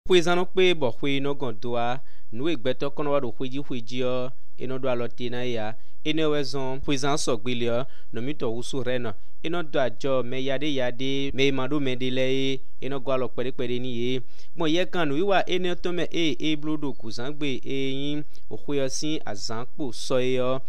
Poisano pe bo hwe no gondoa nu egbeto kono wa do hweji o eno do alote na ya eno wezon poisan sogbele no mi to wusu re na eno do ajo me yade me madu me dele eno gwa lo pere ni ye mo ye kan nu wiwa eno to me blodo kuzangbe yin ohweosin azanpo so yo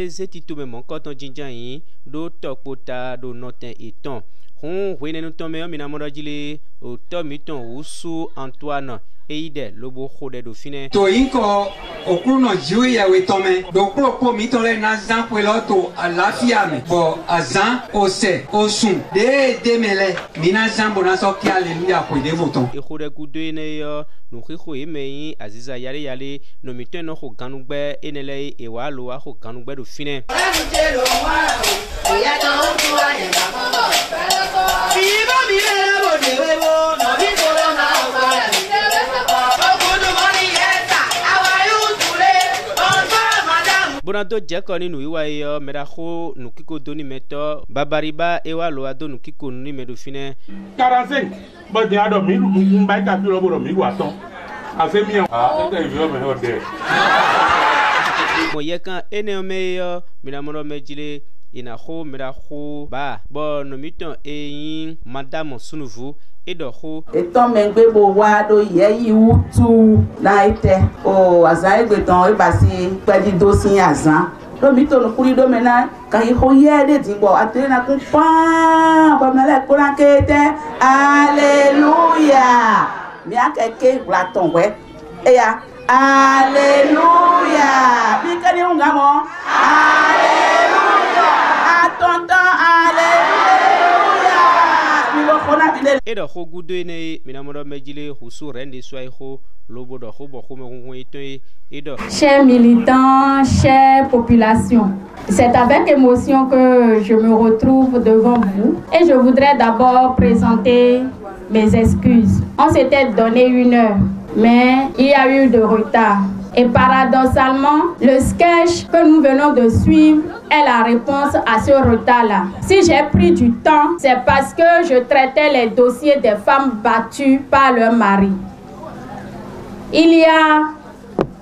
zeti to me mon koton jinjan yin do tokpota do noten eton hun hwe nenu to me o mi na modajile o to mi ton wusu Antoine eide lobo khode do fine to inko okruno jiwe ya wetome do propo mitole na zan kwelo to alafia me bo azan ose osun de mele mina zan bona so ki hallelujah ko de voton e khode gude ne yo no khiko emeyin aziza yale no miten no ko ganugbe enele e wa lo wa ko ganugbe do fine Bonado jeko ni nu iwa yo meraho nukiko doni meto babariba ewa lo ado nukiko ni medo fine 45 ba de ado mi mba ka bi lo mi wa ton afemi e vi me hode mo yekan eneme yo minamono mejile inaho meraho ba bo no miton eyin madame sunuvu edoho eton mengbe bo wa do ye yi wutu na ite o azan egbeton e ba si pedi dosin azan do mi to no kuri do mena kan yi ho ye de tinbo atena kun pa ba mele ko ran kete hallelujah mi akeke blaton we eya hallelujah bi kani unga mo hallelujah atonton hallelujah edo ho gudo ne minamodo mejile husu rende swai ho lobo do ho bo ho me edo. Chers militants, chère population, c'est avec émotion que je me retrouve devant vous et je voudrais d'abord présenter mes excuses. On s'était donné 1 heure, mais il y a eu de retard. Et paradoxalement, le sketch que nous venons de suivre est la réponse à ce retard-là. Si j'ai pris du temps, c'est parce que je traitais les dossiers des femmes battues par leur mari. Il y a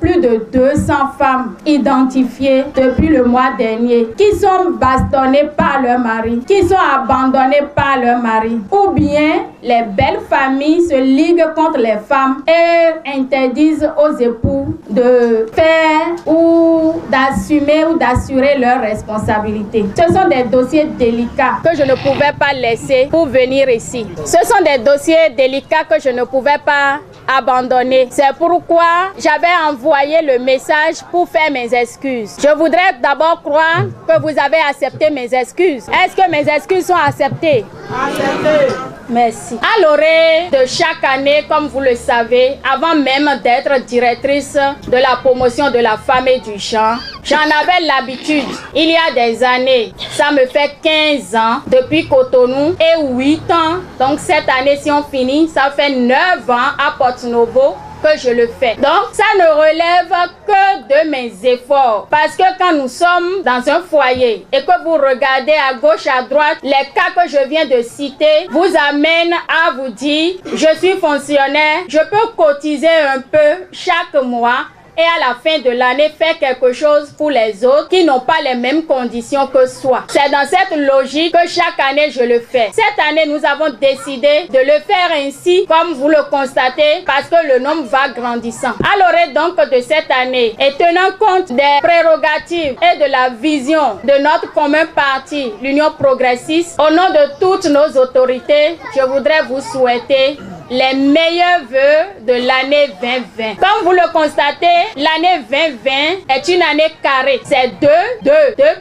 plus de 200 femmes identifiées depuis le mois dernier qui sont bastonnées par leur mari, qui sont abandonnées par leur mari. Ou bien les belles familles se liguent contre les femmes et interdisent aux époux de faire ou d'assumer ou d'assurer leurs responsabilités. Ce sont des dossiers délicats que je ne pouvais pas laisser pour venir ici. Ce sont des dossiers délicats que je ne pouvais pas abandonner. C'est pourquoi j'avais envoyé le message pour faire mes excuses. Je voudrais d'abord croire que vous avez accepté mes excuses. Est-ce que mes excuses sont acceptées? Acceptées. Merci. À l'orée de chaque année, comme vous le savez, avant même d'être directrice de la promotion de la femme et du genre, j'en avais l'habitude. Il y a des années, ça me fait 15 ans depuis Cotonou et 8 ans. Donc cette année, si on finit, ça fait 9 ans à Porto Novo que je le fais. Donc ça ne relève que de mes efforts. Parce que quand nous sommes dans un foyer et que vous regardez à gauche, à droite, les cas que je viens de citer vous amènent à vous dire, je suis fonctionnaire, je peux cotiser un peu chaque mois et à la fin de l'année faire quelque chose pour les autres qui n'ont pas les mêmes conditions que soi. C'est dans cette logique que chaque année je le fais. Cette année, nous avons décidé de le faire ainsi, comme vous le constatez, parce que le nombre va grandissant. À l'orée donc de cette année, et tenant compte des prérogatives et de la vision de notre commun parti, l'Union progressiste, au nom de toutes nos autorités, je voudrais vous souhaiter les meilleurs vœux de l'année 2020. Comme vous le constatez, l'année 2020 est une année carrée. C'est 2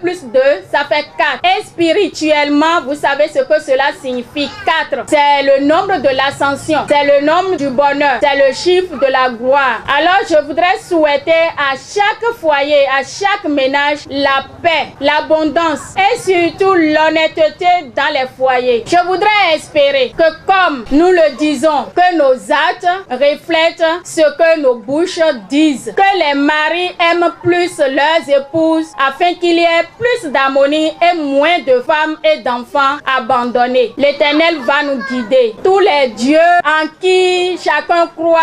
plus 2, ça fait 4. Et spirituellement, vous savez ce que cela signifie. 4, c'est le nombre de l'ascension, c'est le nombre du bonheur, c'est le chiffre de la gloire. Alors je voudrais souhaiter à chaque foyer, à chaque ménage, la paix, l'abondance et surtout l'honnêteté dans les foyers. Je voudrais espérer que comme nous le disons voulons que nos actes reflètent ce que nos bouches disent. Que les maris aiment plus leurs épouses afin qu'il y ait plus d'harmonie et moins de femmes et d'enfants abandonnés. L'Éternel va nous guider. Tous les dieux en qui chacun croit,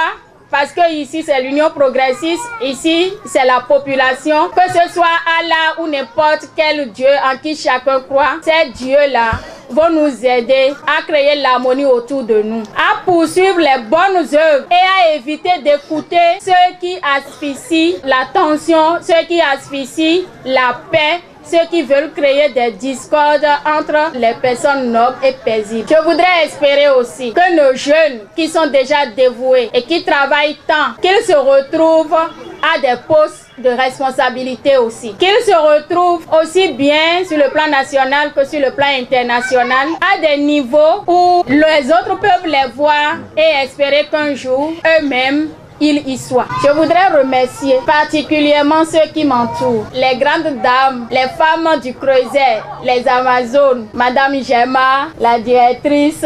parce que ici c'est l'union progressiste, ici c'est la population, que ce soit Allah ou n'importe quel Dieu en qui chacun croit, ces dieux-là vont nous aider à créer l'harmonie autour de nous, à poursuivre les bonnes œuvres et à éviter d'écouter ceux qui asphyxient la tension, ceux qui asphyxient la paix, ceux qui veulent créer des discordes entre les personnes nobles et paisibles. Je voudrais espérer aussi que nos jeunes qui sont déjà dévoués et qui travaillent tant, qu'ils se retrouvent à des postes de responsabilité aussi. Qu'ils se retrouvent aussi bien sur le plan national que sur le plan international, à des niveaux où les autres peuvent les voir et espérer qu'un jour, eux-mêmes, ils y soient. Je voudrais remercier particulièrement ceux qui m'entourent, les grandes dames, les femmes du Creuset, les Amazones, Madame Gemma, la directrice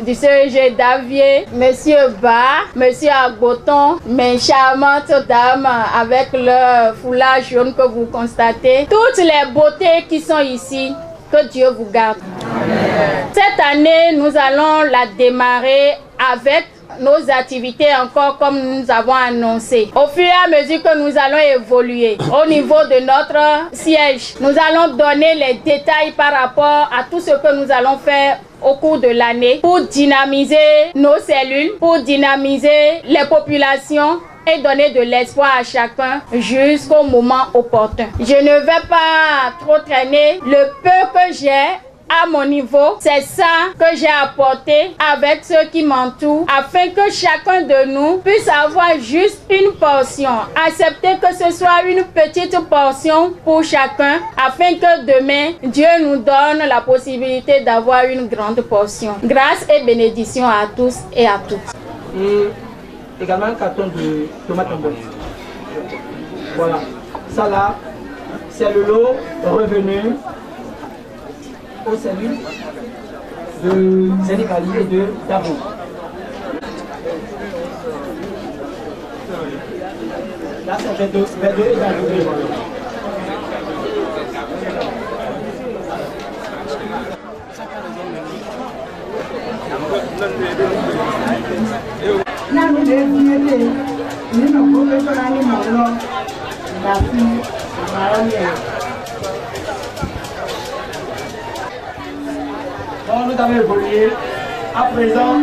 du CEG d'Avier, Monsieur Ba, Monsieur Agboton, mes charmantes dames avec leur foulard jaune que vous constatez, toutes les beautés qui sont ici, que Dieu vous garde. Cette année, nous allons la démarrer avec nos activités encore comme nous avons annoncé. Au fur et à mesure que nous allons évoluer au niveau de notre siège, nous allons donner les détails par rapport à tout ce que nous allons faire au cours de l'année pour dynamiser nos cellules, pour dynamiser les populations et donner de l'espoir à chacun jusqu'au moment opportun. Je ne vais pas trop traîner. Le peu que j'ai à mon niveau, c'est ça que j'ai apporté avec ceux qui m'entourent afin que chacun de nous puisse avoir juste une portion. Accepter que ce soit une petite portion pour chacun afin que demain, Dieu nous donne la possibilité d'avoir une grande portion. Grâce et bénédiction à tous et à toutes. Et également un carton de tomates en boîte. Voilà. Ça là, c'est le lot revenu aux cellules de Sénégal et de Dabo. Là, c'est V2 et V2. Bon, nous avons évolué. À présent,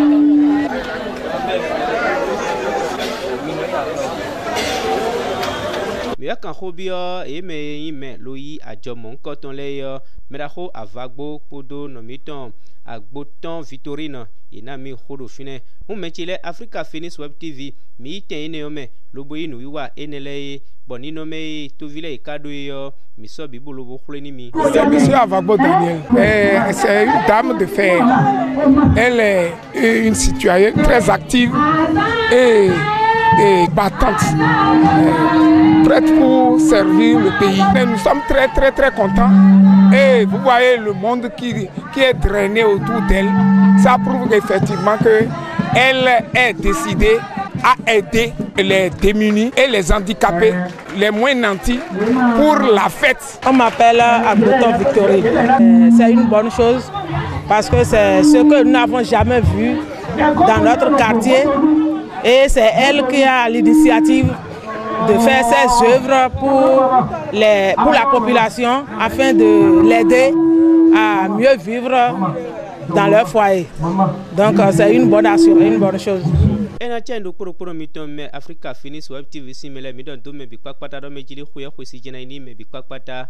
mais quand Robio et me Louis a Jomon Coton Layer, Medaho Avagbo, Podo, Nomiton, Agboton, Vitorino, et Nami Hodofine, who metile Africa Finis Web TV, mi teneome, Loboin, Wiwa, Enele, Bonino me, Tovile et Cadoyo, Misso Bibolo, Holenimi. C'est monsieur Avagbo Daniel. C'est une dame de fer. Elle est une citoyenne très active et battante, prête pour servir le pays. Mais nous sommes très contents. Et vous voyez le monde qui est drainé autour d'elle. Ça prouve effectivement qu'elle est décidée à aider les démunis et les handicapés, les moins nantis, pour la fête. On m'appelle Agboton Victorine. C'est une bonne chose parce que c'est ce que nous n'avons jamais vu dans notre quartier. Et c'est elle qui a l'initiative de faire ces œuvres pour la population afin de l'aider à mieux vivre dans leur foyer. Donc c'est une bonne action, une bonne chose. Et na tiens pour miton me Africa Finis Web TV simele mi don do me bi kwakpata do me jili khuya khusi jina ini me bi kwakpata